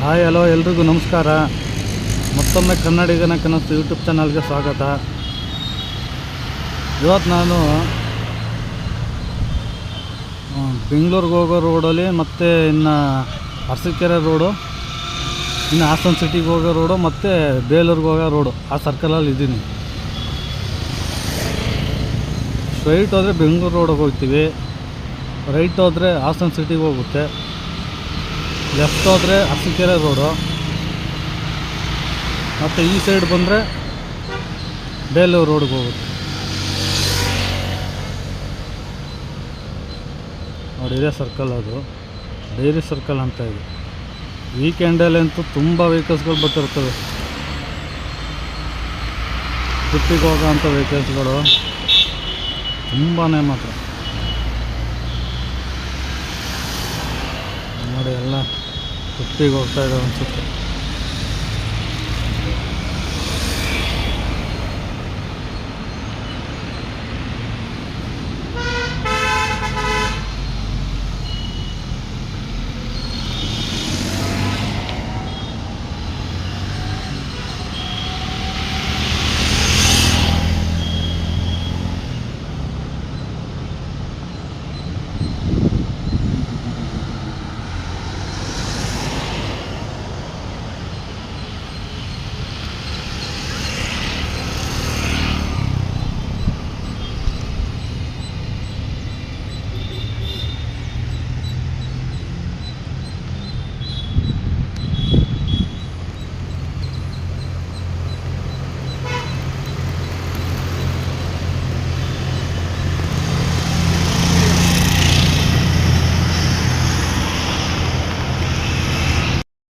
Hi hello ಎಲ್ರಿಗೂ ನಮಸ್ಕಾರ. ಮತ್ತೊಮ್ಮೆ ಕನ್ನಡಿಗನ ಕನಸು ಯೂಟ್ಯೂಬ್ ಚಾನಲ್ಗೆ ಸ್ವಾಗತ. ಇವತ್ತು ನಾನು ಬೆಂಗಳೂರಿಗೆ ಹೋಗೋ ರೋಡಲ್ಲಿ ಮತ್ತು ಇನ್ನು ಅರಸೀಕೆರೆ ರೋಡು, ಇನ್ನು ಹಾಸನ ಸಿಟಿಗೆ ಹೋಗೋ ರೋಡು ಮತ್ತು ಬೇಲೂರಿಗೆ ಹೋಗೋ ರೋಡು, ಆ ಸರ್ಕಲಲ್ಲಿ ಇದ್ದೀನಿ. ಸ್ಟ್ರೈಟ್ ಹೋದರೆ ಬೆಂಗಳೂರು ರೋಡಿಗೆ ಹೋಗ್ತೀವಿ, ರೈಟ್ ಹೋದರೆ ಹಾಸನ ಸಿಟಿಗೆ ಹೋಗುತ್ತೆ, ಲೆಫ್ಟ್ ಹೋದರೆ ಅರಸೀಕೆರೆ ರೋಡು, ಮತ್ತು ಈ ಸೈಡ್ ಬಂದರೆ ಬೇಲೂರು ರೋಡ್ಗೆ ಹೋಗುತ್ತೆ. ನೋಡಿ, ಇದೇ ಸರ್ಕಲ್, ಅದು ಡೈರಿ ಸರ್ಕಲ್ ಅಂತ ಇದೆ. ವೀಕೆಂಡಲ್ಲಿ ಅಂತೂ ತುಂಬ ವೆಹಿಕಲ್ಸ್ಗಳು ಬರ್ತಿರ್ತವೆ, ಟ್ರಿಪ್ಪಿಗೆ ಹೋಗೋ ಅಂಥ ವೆಹಿಕಲ್ಸ್ಗಳು ತುಂಬಾ ಮಾತ್ರ. ನೋಡಿ, ಎಲ್ಲ ಟ್ರಿಪ್ಪಿಗೆ ಹೋಗ್ತಾ ಇದ್ದಾವೆ ಅನಿಸುತ್ತೆ.